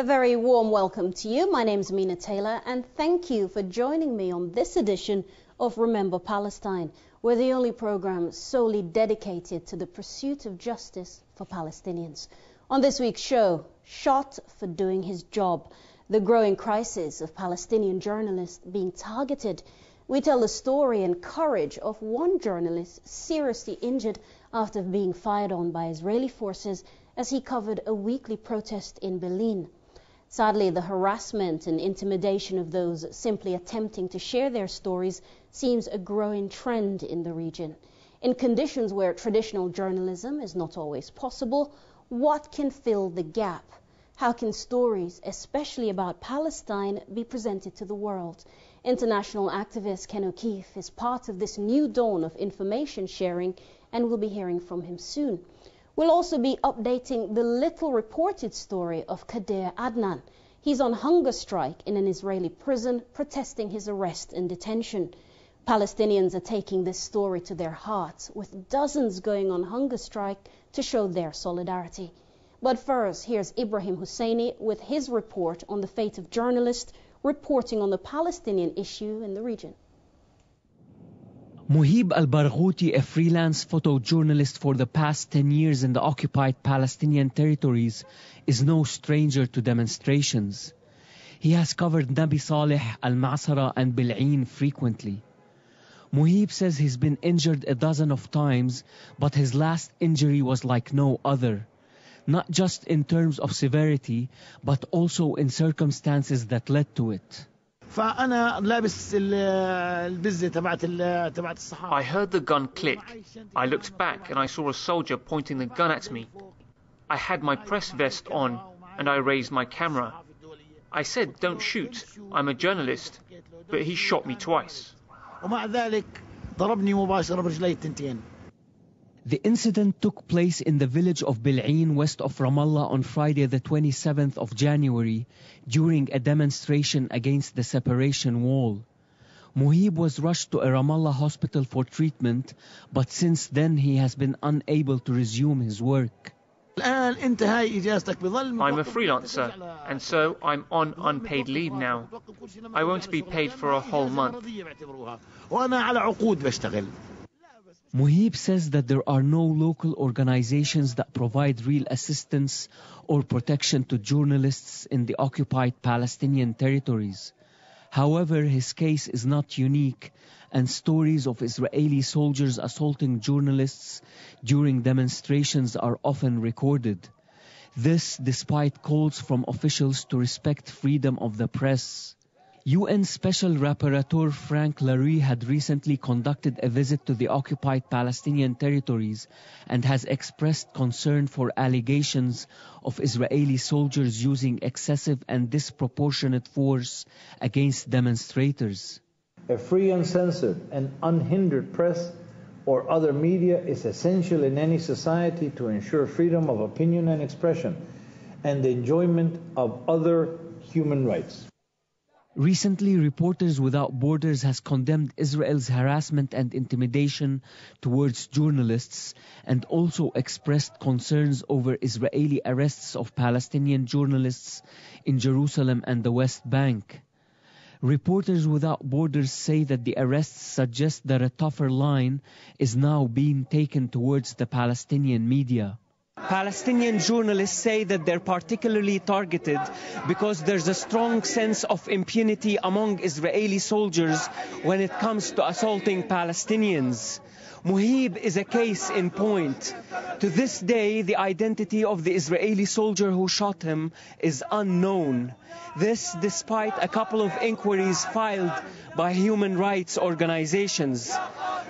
A very warm welcome to you. My name's Mina Taylor, and thank you for joining me on this edition of Remember Palestine. We're the only program solely dedicated to the pursuit of justice for Palestinians. On this week's show, shot for doing his job, the growing crisis of Palestinian journalists being targeted. We tell the story and courage of one journalist seriously injured after being fired on by Israeli forces as he covered a weekly protest in Berlin. Sadly, the harassment and intimidation of those simply attempting to share their stories seems a growing trend in the region. In conditions where traditional journalism is not always possible, what can fill the gap? How can stories, especially about Palestine, be presented to the world? International activist Ken O'Keefe is part of this new dawn of information sharing, and we'll be hearing from him soon. We'll also be updating the little reported story of Kader Adnan. He's on hunger strike in an Israeli prison, protesting his arrest and detention. Palestinians are taking this story to their hearts, with dozens going on hunger strike to show their solidarity. But first, here's Ibrahim Husseini with his report on the fate of journalists reporting on the Palestinian issue in the region. Muhib al-Barghouti, a freelance photojournalist for the past 10 years in the occupied Palestinian territories, is no stranger to demonstrations. He has covered Nabi Saleh, Al-Ma'sara and Bil'een frequently. Muhib says he's been injured a dozen of times, but his last injury was like no other. Not just in terms of severity, but also in circumstances that led to it. I heard the gun click. I looked back and I saw a soldier pointing the gun at me. I had my press vest on and I raised my camera. I said, "Don't shoot, I'm a journalist," but he shot me twice. The incident took place in the village of Bil'een, west of Ramallah, on Friday the 27th of January, during a demonstration against the separation wall. Muhib was rushed to a Ramallah hospital for treatment, but since then he has been unable to resume his work. I'm a freelancer, and so I'm on unpaid leave now. I won't be paid for a whole month. Muhib says that there are no local organizations that provide real assistance or protection to journalists in the occupied Palestinian territories. However, his case is not unique, and stories of Israeli soldiers assaulting journalists during demonstrations are often recorded. This despite calls from officials to respect freedom of the press. UN Special Rapporteur Frank Larry had recently conducted a visit to the occupied Palestinian territories and has expressed concern for allegations of Israeli soldiers using excessive and disproportionate force against demonstrators. A free, uncensored and unhindered press or other media is essential in any society to ensure freedom of opinion and expression and the enjoyment of other human rights. Recently, Reporters Without Borders has condemned Israel's harassment and intimidation towards journalists and also expressed concerns over Israeli arrests of Palestinian journalists in Jerusalem and the West Bank. Reporters Without Borders say that the arrests suggest that a tougher line is now being taken towards the Palestinian media. Palestinian journalists say that they're particularly targeted because there's a strong sense of impunity among Israeli soldiers when it comes to assaulting Palestinians. Muhib is a case in point. To this day, the identity of the Israeli soldier who shot him is unknown. This despite a couple of inquiries filed by human rights organizations.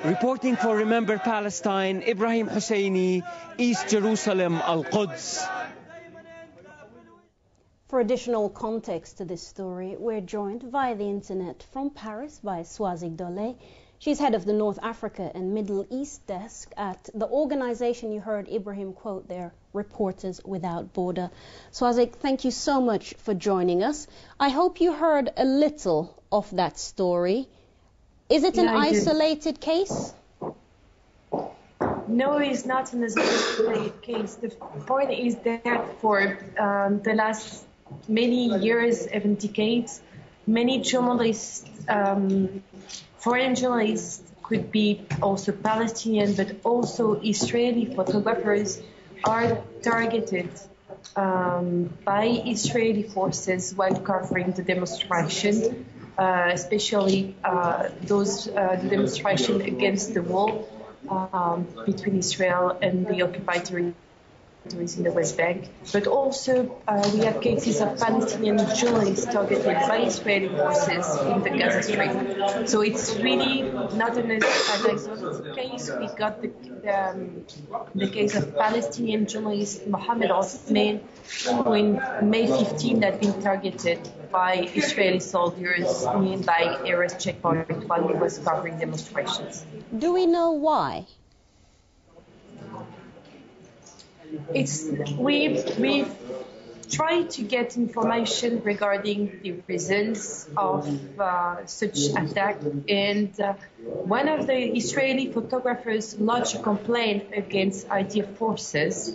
Reporting for Remember Palestine, Ibrahim Husseini, East Jerusalem, Al-Quds. For additional context to this story, we're joined via the internet from Paris by Soazig Dollet. She's head of the North Africa and Middle East desk at the organization you heard Ibrahim quote there, Reporters Without Border. Soazig, thank you so much for joining us. I hope you heard a little of that story. Is it an isolated case? No, it's not an isolated case. The point is that for the last many years, even decades, many journalists, foreign journalists, could be also Palestinian, but also Israeli photographers, are targeted by Israeli forces while covering the demonstration, especially the demonstration against the wall between Israel and the occupied territories in the West Bank. But also we have cases of Palestinian journalists targeted by Israeli forces in the Gaza Strip. So it's really not an isolated case. We got the case of Palestinian journalist Mohammed Osman, who in May 15 had been targeted by Israeli soldiers by Erez checkpoint while he was covering demonstrations. Do we know why? We've tried to get information regarding the reasons of such attack, and one of the Israeli photographers lodged a complaint against IDF forces.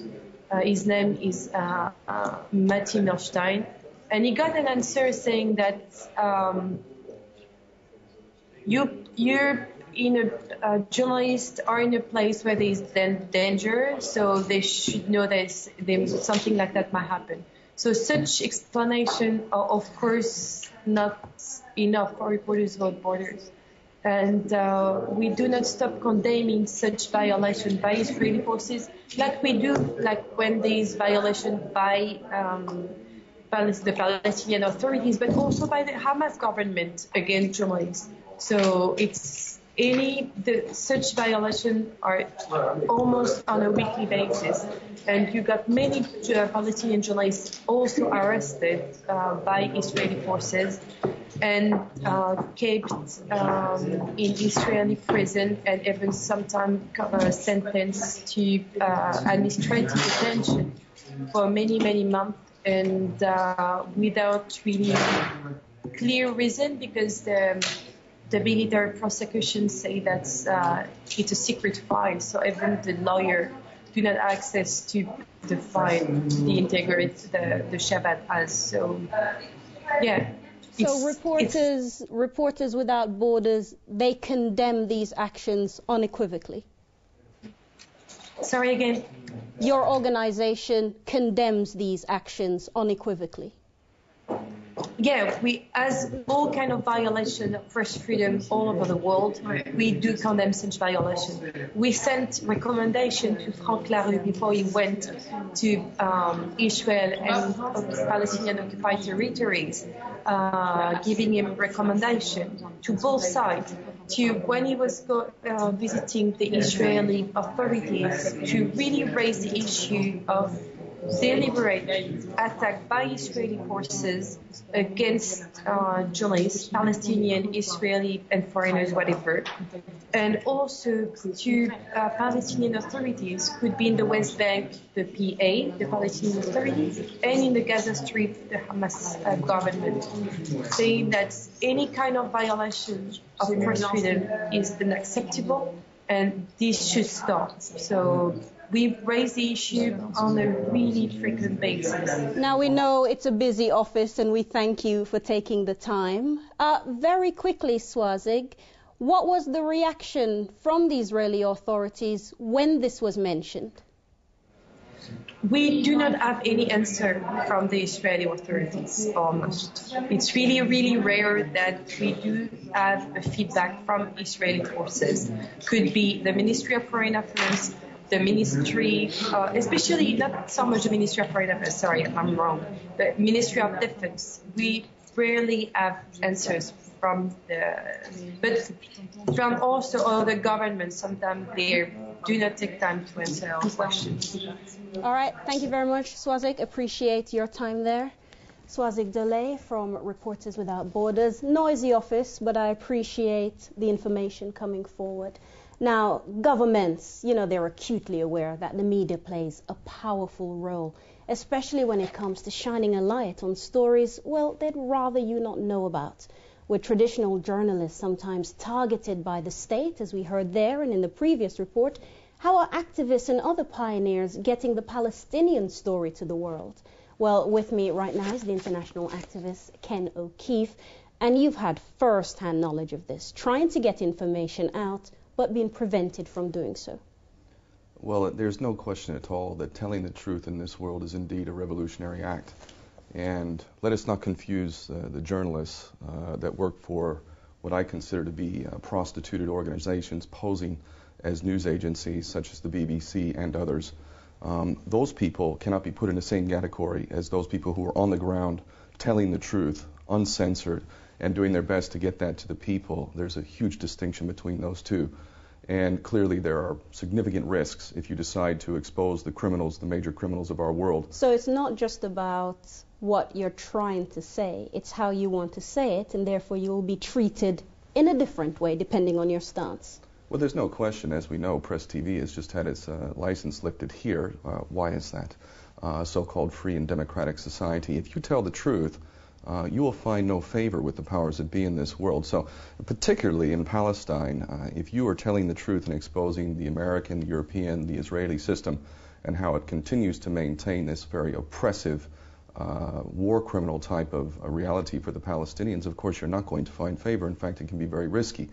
His name is Mati Milstein, and he got an answer saying that you're journalists are in a place where there is danger, so they should know that something like that might happen. So such explanation are, of course, not enough for Reporters Without Borders. And we do not stop condemning such violation by Israeli forces, like we do, like when there is violation by the Palestinian authorities, but also by the Hamas government against journalists. So such violations are almost on a weekly basis, and you got many Palestinian journalists also arrested by Israeli forces and kept in Israeli prison, and even sometimes sentenced to administrative detention for many months, and without really clear reason, because the military prosecution say that it's a secret file, so even the lawyer do not access to the file, the integrity, the Shabbat has. So, yeah. So Reporters Without Borders, they condemn these actions unequivocally. Sorry again? Your organization condemns these actions unequivocally. Yeah, as all kind of violation of press freedom all over the world, we do condemn such violation. We sent recommendation to Frank Larue before he went to Israel and Palestinian occupied territories, giving him recommendation to both sides, to when he was visiting the Israeli authorities, to really raise the issue of deliberate attack by Israeli forces against journalists, Palestinian, Israeli, and foreigners, whatever. And also to Palestinian authorities, could be in the West Bank, the PA, the Palestinian authorities, and in the Gaza Strip, the Hamas government, saying that any kind of violation of press freedom is unacceptable, and this should stop. So we raise the issue on a really frequent basis. Now we know it's a busy office, and we thank you for taking the time. Very quickly, Soazig, what was the reaction from the Israeli authorities when this was mentioned? We do not have any answer from the Israeli authorities, almost. It's really rare that we do have a feedback from Israeli forces. Could be the Ministry of Foreign Affairs, the Ministry, especially not so much the Ministry of Foreign Affairs, sorry, I'm wrong, the Ministry of Defense. We rarely have answers from but from also other governments. Sometimes they do not take time to answer our questions. All right, thank you very much, Soazig. Appreciate your time there. Soazig Dollet from Reporters Without Borders. Noisy office, but I appreciate the information coming forward. Now, governments, they're acutely aware that the media plays a powerful role, especially when it comes to shining a light on stories, they'd rather you not know about, with traditional journalists sometimes targeted by the state, as we heard there and in the previous report. How are activists and other pioneers getting the Palestinian story to the world? Well, with me right now is the international activist Ken O'Keefe, and you've had first-hand knowledge of this, trying to get information out, but being prevented from doing so. Well, there's no question at all that telling the truth in this world is indeed a revolutionary act. And let us not confuse the journalists that work for what I consider to be prostituted organizations posing as news agencies such as the BBC and others. Those people cannot be put in the same category as those people who are on the ground telling the truth, uncensored, and doing their best to get that to the people. There's a huge distinction between those two. And clearly there are significant risks if you decide to expose the criminals, the major criminals of our world. So it's not just about what you're trying to say, it's how you want to say it, and therefore you will be treated in a different way depending on your stance. Well, there's no question. As we know, Press TV has just had its license lifted here. Why is that? So-called free and democratic society. If you tell the truth, you will find no favor with the powers that be in this world. So particularly in Palestine, if you are telling the truth and exposing the American, the European, the Israeli system and how it continues to maintain this very oppressive war criminal type of reality for the Palestinians, of course you're not going to find favor. In fact, it can be very risky.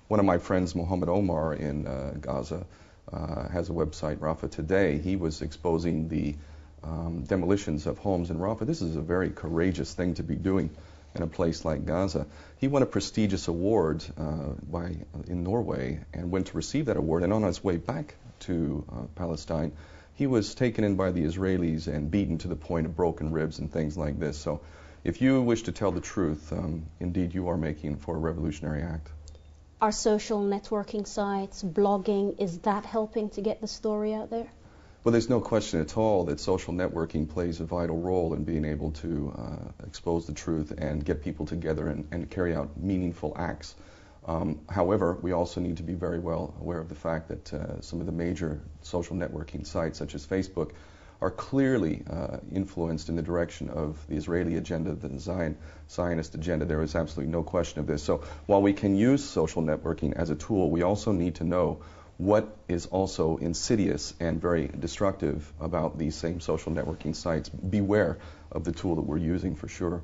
One of my friends, Mohammed Omar in Gaza, has a website, Rafah Today. He was exposing the demolitions of homes in Rafah. This is a very courageous thing to be doing in a place like Gaza. He won a prestigious award in Norway and went to receive that award, and on his way back to Palestine, he was taken in by the Israelis and beaten to the point of broken ribs and things like this. So if you wish to tell the truth, indeed you are making for a revolutionary act. Are social networking sites, blogging, is that helping to get the story out there? Well, there's no question at all that social networking plays a vital role in being able to expose the truth and get people together and carry out meaningful acts. However, we also need to be very well aware of the fact that some of the major social networking sites, such as Facebook, are clearly influenced in the direction of the Israeli agenda, the Zionist agenda. There is absolutely no question of this. So while we can use social networking as a tool, we also need to know what is also insidious and very destructive about these same social networking sites. Beware of the tool that we're using for sure.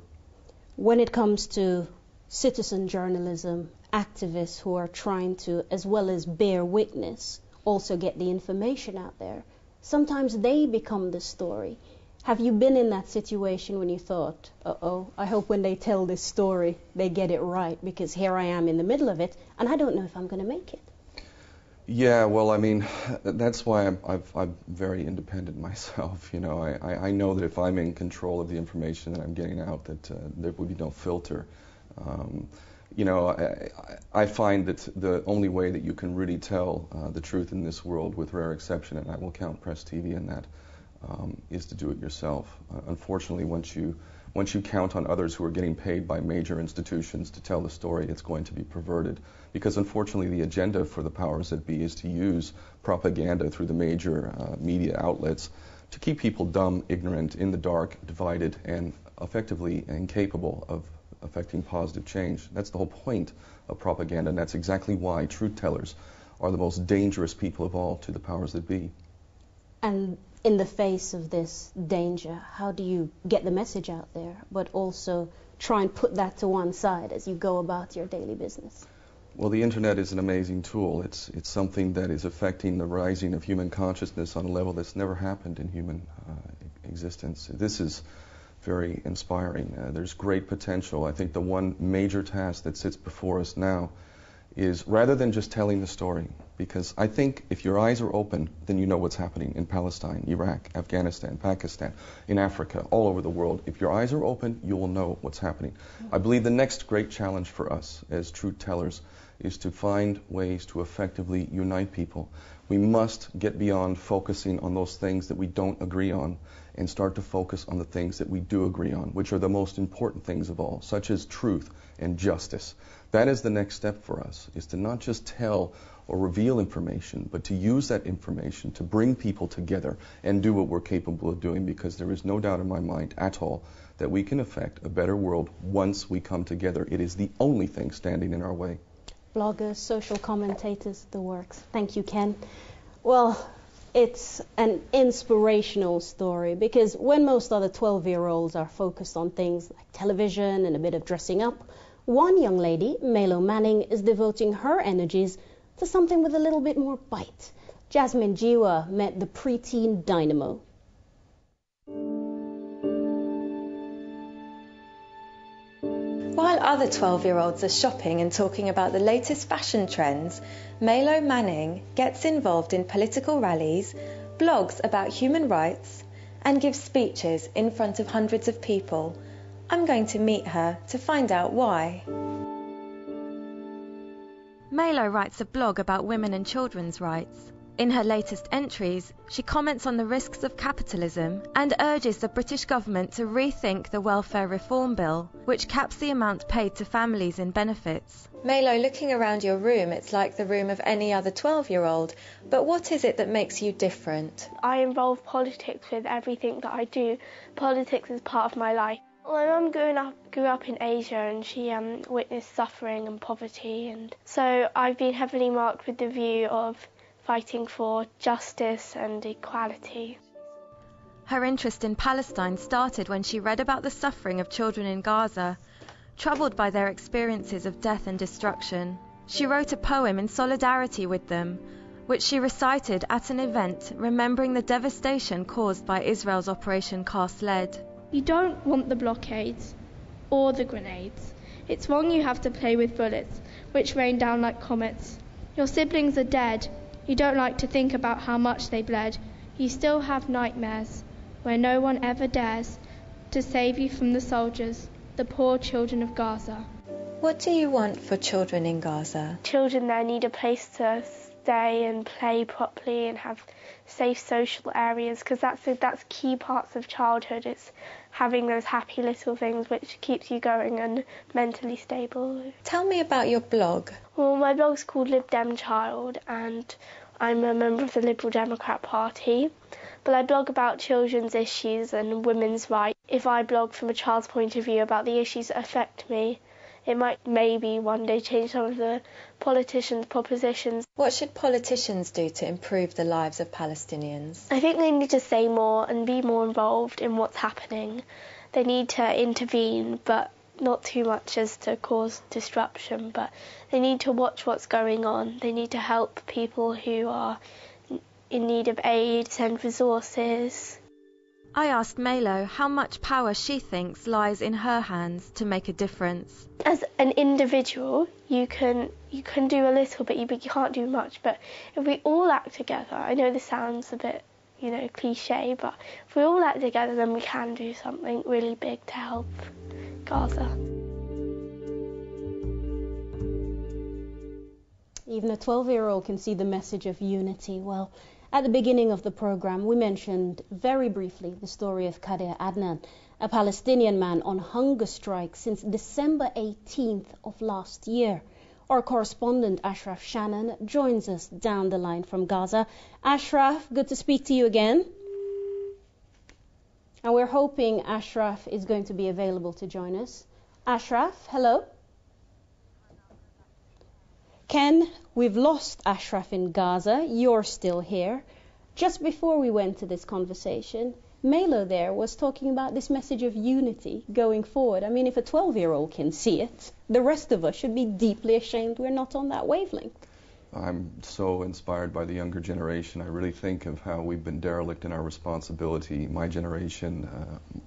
When it comes to citizen journalism, activists who are trying to, as well as bear witness, also get the information out there, sometimes they become the story. Have you been in that situation when you thought, uh-oh, I hope when they tell this story they get it right, because here I am in the middle of it and I don't know if I'm going to make it? Yeah, well, I mean, that's why I'm very independent myself. You know, I know that if I'm in control of the information that I'm getting out, that there would be no filter. You know, I find that the only way that you can really tell the truth in this world, with rare exception, and I will count Press TV in that, is to do it yourself. Unfortunately, once you count on others who are getting paid by major institutions to tell the story, it's going to be perverted. Because unfortunately, the agenda for the powers that be is to use propaganda through the major media outlets to keep people dumb, ignorant, in the dark, divided, and effectively incapable of affecting positive change. That's the whole point of propaganda, and that's exactly why truth tellers are the most dangerous people of all to the powers that be. And in the face of this danger, how do you get the message out there, but also try and put that to one side as you go about your daily business? Well, the internet is an amazing tool. It's something that is affecting the rising of human consciousness on a level that's never happened in human existence. This is very inspiring. There's great potential. I think the one major task that sits before us now is, rather than just telling the story, because I think if your eyes are open, then you know what's happening in Palestine, Iraq, Afghanistan, Pakistan, in Africa, all over the world. If your eyes are open, you will know what's happening. I believe the next great challenge for us as truth tellers is to find ways to effectively unite people. We must get beyond focusing on those things that we don't agree on and start to focus on the things that we do agree on, which are the most important things of all, such as truth and justice. That is the next step for us, is to not just tell or reveal information, but to use that information to bring people together and do what we're capable of doing, because there is no doubt in my mind at all that we can affect a better world once we come together. It is the only thing standing in our way. Bloggers, social commentators, the works. Thank you, Ken. Well, it's an inspirational story, because when most other 12-year-olds are focused on things like television and a bit of dressing up, one young lady, Melo Manning, is devoting her energies to something with a little bit more bite. Jasmine Jiwa met the preteen dynamo. While other 12-year-olds are shopping and talking about the latest fashion trends, Melo Manning gets involved in political rallies, blogs about human rights, and gives speeches in front of hundreds of people. I'm going to meet her to find out why. Melo writes a blog about women and children's rights. In her latest entries, she comments on the risks of capitalism and urges the British government to rethink the Welfare Reform Bill, which caps the amount paid to families in benefits. Melo, looking around your room, it's like the room of any other 12-year-old, but what is it that makes you different? I involve politics with everything that I do. Politics is part of my life. My mum grew up in Asia, and she witnessed suffering and poverty, and so I've been heavily marked with the view of fighting for justice and equality. Her interest in Palestine started when she read about the suffering of children in Gaza, troubled by their experiences of death and destruction. She wrote a poem in solidarity with them, which she recited at an event remembering the devastation caused by Israel's Operation Cast Lead. You don't want the blockades or the grenades. It's wrong you have to play with bullets, which rain down like comets. Your siblings are dead. You don't like to think about how much they bled. You still have nightmares, where no one ever dares to save you from the soldiers, the poor children of Gaza. What do you want for children in Gaza? Children there need a place to stay and play properly and have safe social areas, because that's key parts of childhood. It's having those happy little things which keeps you going and mentally stable. Tell me about your blog. Well, my blog's called Lib Dem Child, and I'm a member of the Liberal Democrat Party, but I blog about children's issues and women's rights. If I blog from a child's point of view about the issues that affect me, it might maybe one day change some of the politicians' propositions. What should politicians do to improve the lives of Palestinians? I think they need to say more and be more involved in what's happening. They need to intervene, but not too much as to cause disruption, but they need to watch what's going on. They need to help people who are in need of aid, send resources. I asked Melo how much power she thinks lies in her hands to make a difference. As an individual, you can do a little bit, you can't do much, but if we all act together, I know this sounds a bit, cliche, but if we all act together, then we can do something really big to help Gaza. Even a 12-year-old can see the message of unity. Well, at the beginning of the program, we mentioned very briefly the story of Kader Adnan, a Palestinian man on hunger strike since December 18th of last year. Our correspondent Ashraf Shannon joins us down the line from Gaza. Ashraf, good to speak to you again. And we're hoping Ashraf is going to be available to join us. Ashraf, hello? Ken, we've lost Ashraf in Gaza. You're still here. Just before we went to this conversation, Melo there was talking about this message of unity going forward. I mean, if a 12-year-old can see it, the rest of us should be deeply ashamed we're not on that wavelength. I'm so inspired by the younger generation. I really think of how we've been derelict in our responsibility, my generation,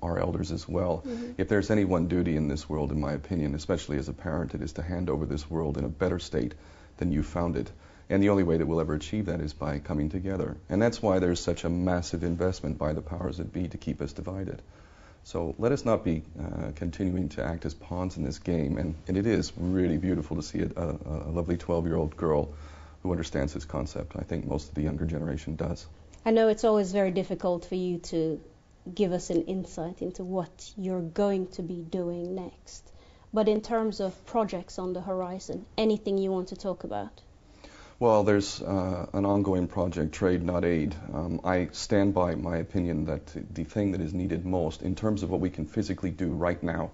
our elders as well. Mm-hmm. If there's any one duty in this world, in my opinion, especially as a parent, it is to hand over this world in a better state than you found it. And the only way that we'll ever achieve that is by coming together. And that's why there's such a massive investment by the powers that be to keep us divided. So let us not be continuing to act as pawns in this game. And it is really beautiful to see a lovely 12-year-old girl who understands this concept. I think most of the younger generation does. I know it's always very difficult for you to give us an insight into what you're going to be doing next. But in terms of projects on the horizon, anything you want to talk about? Well, there's an ongoing project, Trade Not Aid. I stand by my opinion that the thing that is needed most in terms of what we can physically do right now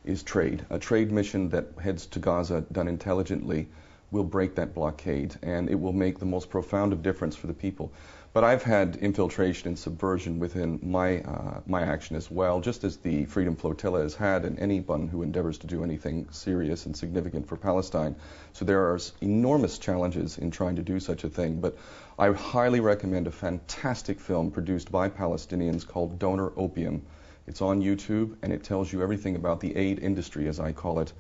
is trade. A trade mission that heads to Gaza done intelligently will break that blockade, and it will make the most profound of difference for the people. But I've had infiltration and subversion within my action as well, just as the Freedom Flotilla has had, and anyone who endeavors to do anything serious and significant for Palestine. So there are enormous challenges in trying to do such a thing. But I highly recommend a fantastic film produced by Palestinians called Donor Opium. It's on YouTube, and it tells you everything about the aid industry, as I call it,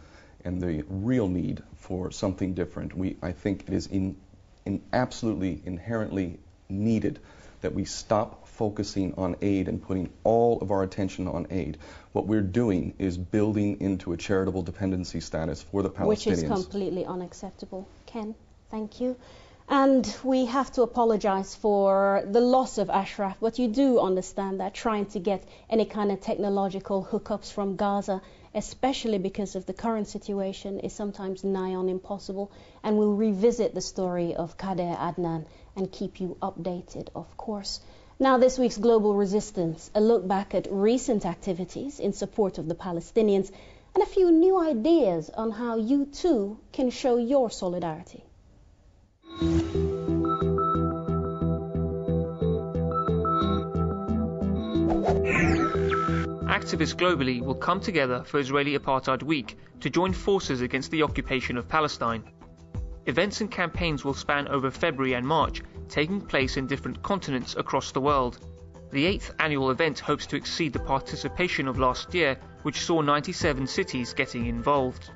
and the real need for something different. I think it is absolutely inherently needed that we stop focusing on aid and putting all of our attention on aid. What we're doing is building into a charitable dependency status for the Palestinians. Which is completely unacceptable. Ken, thank you. And we have to apologize for the loss of Ashraf, but you do understand that trying to get any kind of technological hookups from Gaza, especially because of the current situation, is sometimes nigh on impossible. And we'll revisit the story of Kader Adnan and keep you updated, of course. Now, this week's Global Resistance, a look back at recent activities in support of the Palestinians and a few new ideas on how you too can show your solidarity. Activists globally will come together for Israeli Apartheid Week to join forces against the occupation of Palestine. Events and campaigns will span over February and March, taking place in different continents across the world. The 8th annual event hopes to exceed the participation of last year, which saw 97 cities getting involved.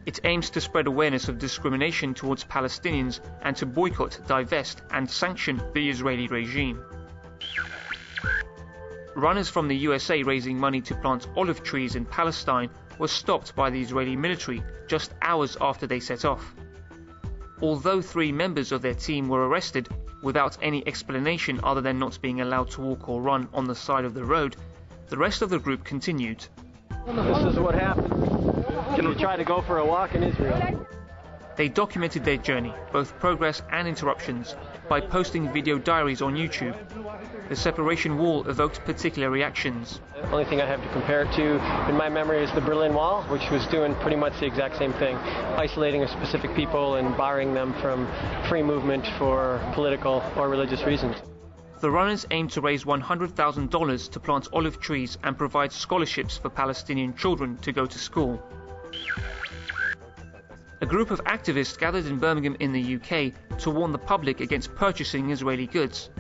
It aims to spread awareness of discrimination towards Palestinians and to boycott, divest and sanction the Israeli regime. Runners from the USA raising money to plant olive trees in Palestine were stopped by the Israeli military just hours after they set off. Although 3 members of their team were arrested without any explanation other than not being allowed to walk or run on the side of the road, the rest of the group continued. This is what happened. Can we try to go for a walk in Israel? They documented their journey, both progress and interruptions, by posting video diaries on YouTube. The separation wall evoked particular reactions. The only thing I have to compare it to in my memory is the Berlin Wall, which was doing pretty much the exact same thing, isolating a specific people and barring them from free movement for political or religious reasons. The runners aim to raise $100,000 to plant olive trees and provide scholarships for Palestinian children to go to school. A group of activists gathered in Birmingham in the UK to warn the public against purchasing Israeli goods.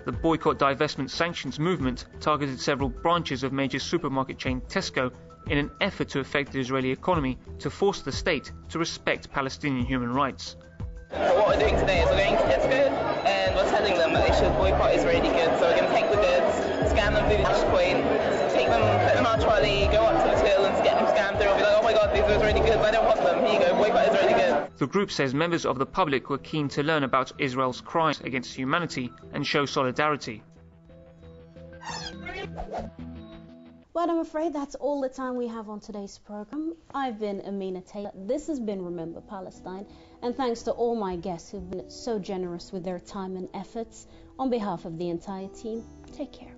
The boycott, divestment, sanctions movement targeted several branches of major supermarket chain Tesco in an effort to affect the Israeli economy to force the state to respect Palestinian human rights. What we're doing today is we're going to Tesco and we're telling them that they should boycott Israeli goods. So we're going to take the goods, scan them through the hash coin, take them, put them on a trolley, go up to the till and get them scanned through and be like, oh my god, these are Israeli goods, I don't want them, here you go, boycott Israeli goods. The group says members of the public were keen to learn about Israel's crimes against humanity and show solidarity. But I'm afraid that's all the time we have on today's program. I've been Amina Taylor. This has been Remember Palestine. And thanks to all my guests who've been so generous with their time and efforts. On behalf of the entire team, take care.